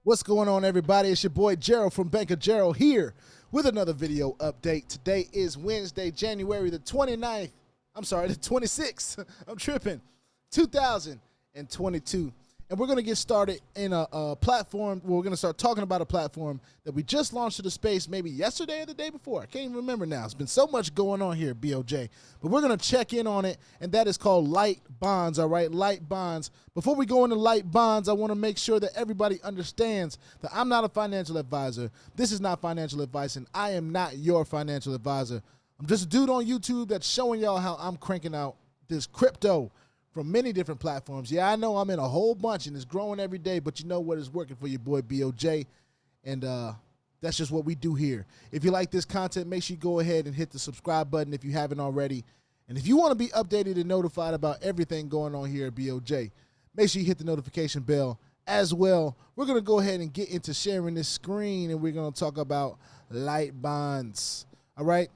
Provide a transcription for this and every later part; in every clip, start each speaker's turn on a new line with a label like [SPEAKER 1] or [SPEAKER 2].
[SPEAKER 1] What's going on, everybody? It's your boy Gerald from Bank of Gerald here with another video update. Today is Wednesday, January the 29th. I'm sorry, the 26th. I'm tripping. 2022. And we're going to get started in a platform. We're going to start talking about a platform that we just launched to the space maybe yesterday or the day before. I can't even remember now. It's been so much going on here at BOJ. But we're going to check in on it, and that is called Litebonds, all right? Litebonds. Before we go into Litebonds, I want to make sure that everybody understands that I'm not a financial advisor. This is not financial advice, and I am not your financial advisor. I'm just a dude on YouTube that's showing y'all how I'm cranking out this crypto from many different platforms. Yeah, I know I'm in a whole bunch and it's growing every day, but you know what is working for your boy BOJ, and that's just what we do here. If you like this content, make sure you go ahead and hit the subscribe button if you haven't already. And if you want to be updated and notified about everything going on here at BOJ, make sure you hit the notification bell as well. We're going to go ahead and get into sharing this screen, and we're going to talk about Litebonds. All right?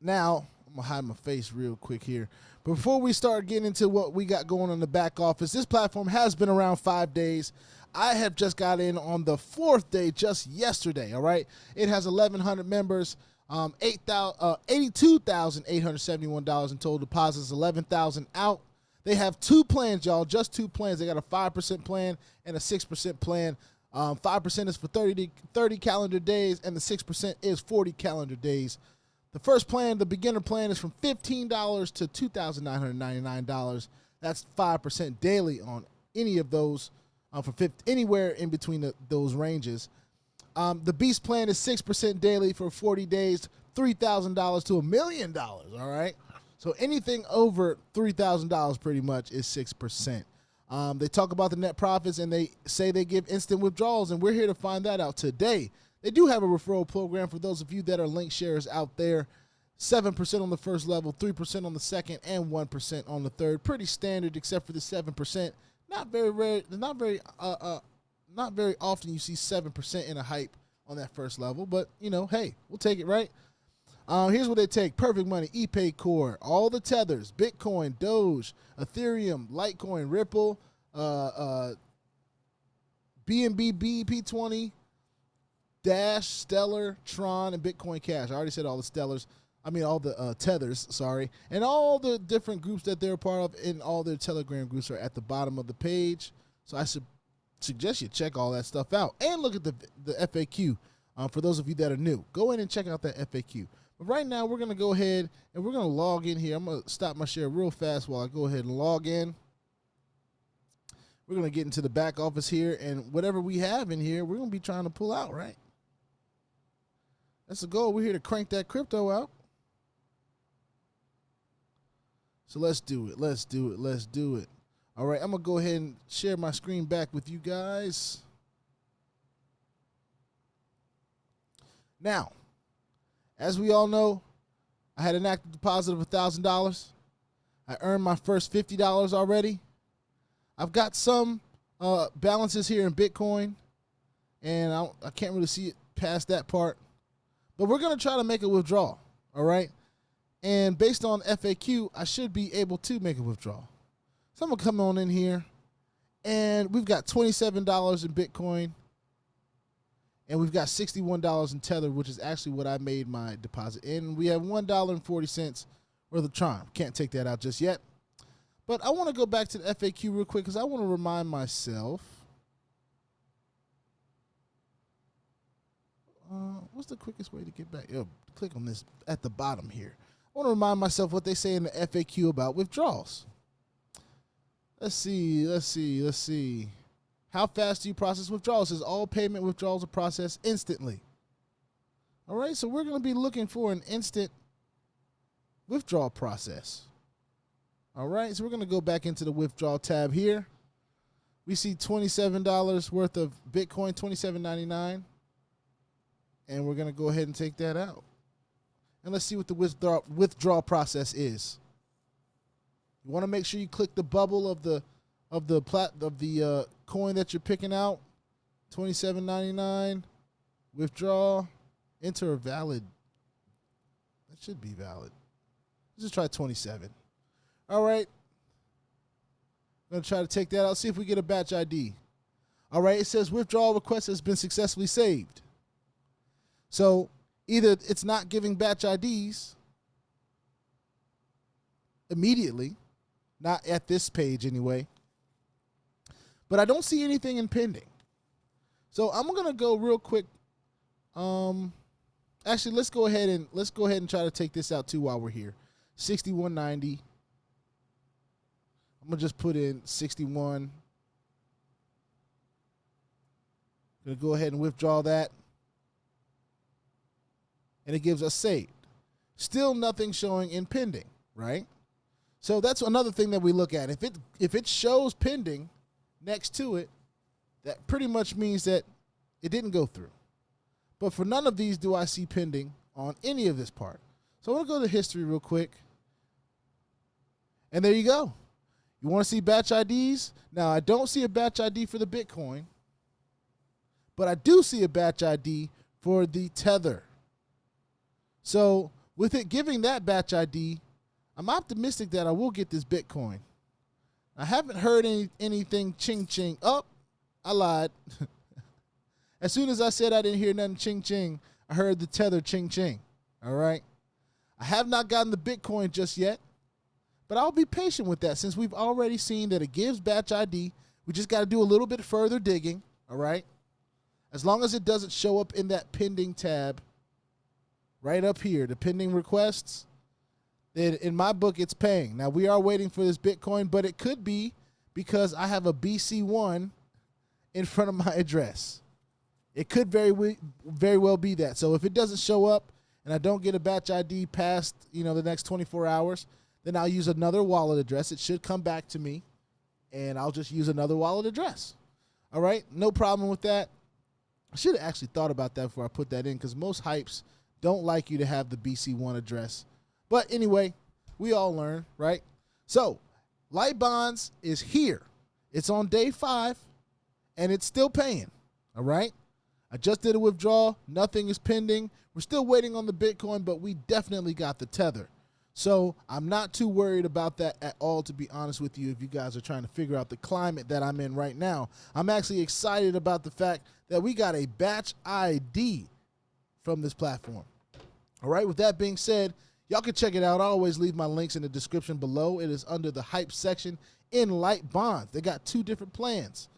[SPEAKER 1] Now, I'm going to hide my face real quick here. Before we start getting into what we got going on in the back office, this platform has been around 5 days. I have just got in on the 4th day just yesterday, all right? It has 1,100 members, $82,871 in total deposits, 11,000 out. They have two plans, y'all, just two plans. They got a 5% plan and a 6% plan. 5% is for 30 calendar days, and the 6% is 40 calendar days. The first plan, the beginner plan, is from $15 to $2,999. That's 5% daily on any of those, anywhere in between those ranges. The beast plan is 6% daily for 40 days, $3,000 to $1 million. All right, so anything over $3,000 pretty much is 6%. They talk about the net profits, and they say they give instant withdrawals, and we're here to find that out today. They do have a referral program for those of you that are link sharers out there. 7% on the first level, 3% on the second, and 1% on the third. Pretty standard, except for the 7%. Not very rare. Not very often you see 7% in a hype on that first level. But you know, hey, we'll take it, right? Here's what they take: Perfect Money, ePay Core, all the tethers, Bitcoin, Doge, Ethereum, Litecoin, Ripple, BNB, BEP20. Dash, Stellar, Tron, and Bitcoin Cash. I already said all the Stellars. I mean all the tethers, sorry. And all the different groups that they're a part of in all their Telegram groups are at the bottom of the page. So I suggest you check all that stuff out. And look at the FAQ for those of you that are new. Go in and check out that FAQ. But right now we're going to go ahead and we're going to log in here. I'm going to stop my share real fast while I go ahead and log in. We're going to get into the back office here, and whatever we have in here, we're going to be trying to pull out, right? That's the goal. We're here to crank that crypto out. So let's do it. Let's do it. Let's do it. All right, I'm going to go ahead and share my screen back with you guys. Now, as we all know, I had an active deposit of $1,000. I earned my first $50 already. I've got some balances here in Bitcoin, and I can't really see it past that part. But we're going to try to make a withdrawal, all right? And based on FAQ, I should be able to make a withdrawal. So I'm going to come on in here, and we've got $27 in Bitcoin, and we've got $61 in Tether, which is actually what I made my deposit in. We have $1.40 worth of Tron. Can't take that out just yet. But I want to go back to the FAQ real quick because I want to remind myself. What's the quickest way to get back? Click on this at the bottom here. I want to remind myself what they say in the FAQ about withdrawals. Let's see. How fast do you process withdrawals? It says all payment withdrawals are processed instantly. All right, so we're going to be looking for an instant withdrawal process. All right, so we're going to go back into the withdrawal tab here. We see $27 worth of Bitcoin, $27.99. And we're going to go ahead and take that out. And let's see what the withdrawal process is. You want to make sure you click the bubble of the coin that you're picking out. $27.99. Withdraw. Enter a valid. That should be valid. Let's just try 27. All right. I'm going to try to take that out. See if we get a batch ID. All right, it says withdrawal request has been successfully saved. So either it's not giving batch IDs immediately, not at this page anyway, but I don't see anything in pending. So I'm gonna go real quick. Actually, let's go ahead and try to take this out too while we're here. 6190. I'm gonna just put in 61. Gonna go ahead and withdraw that, and it gives us saved. Still nothing showing in pending, right? So that's another thing that we look at. If it shows pending next to it, that pretty much means that it didn't go through. But for none of these do I see pending on any of this part. So I'm going to go to history real quick. And there you go. You want to see batch IDs? Now, I don't see a batch ID for the Bitcoin, but I do see a batch ID for the Tether. So with it giving that batch ID, I'm optimistic that I will get this Bitcoin. I haven't heard anything ching ching. Oh, I lied. As soon as I said I didn't hear nothing ching ching, I heard the Tether ching ching. All right. I have not gotten the Bitcoin just yet, but I'll be patient with that since we've already seen that it gives batch ID. We just got to do a little bit further digging. All right. As long as it doesn't show up in that pending tab right up here, the pending requests, then in my book, it's paying. Now, we are waiting for this Bitcoin, but it could be because I have a BC1 in front of my address. It could very well be that. So if it doesn't show up and I don't get a batch ID past, the next 24 hours, then I'll use another wallet address. It should come back to me, and I'll just use another wallet address. All right? No problem with that. I should have actually thought about that before I put that in, because most hypes don't like you to have the BC1 address. But anyway, we all learn, right? So Litebonds is here. It's on day 5, and it's still paying. All right? I just did a withdrawal. Nothing is pending. We're still waiting on the Bitcoin, but we definitely got the Tether. So I'm not too worried about that at all, to be honest with you, if you guys are trying to figure out the climate that I'm in right now. I'm actually excited about the fact that we got a batch ID from this platform. All right, with that being said, y'all can check it out. I always leave my links in the description below. It is under the hype section in Litebonds. They got 2 different plans.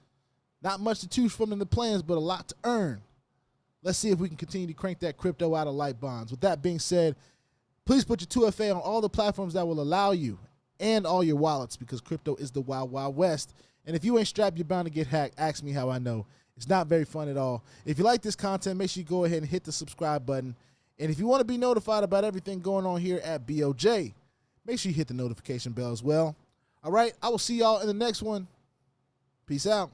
[SPEAKER 1] Not much to choose from in the plans, but a lot to earn. Let's see if we can continue to crank that crypto out of Litebonds. With that being said, please put your 2FA on all the platforms that will allow you, and all your wallets, because crypto is the wild, wild west. And if you ain't strapped, you're bound to get hacked. Ask me how I know. It's not very fun at all. If you like this content, make sure you go ahead and hit the subscribe button. And if you want to be notified about everything going on here at BOJ, make sure you hit the notification bell as well. All right, I will see y'all in the next one. Peace out.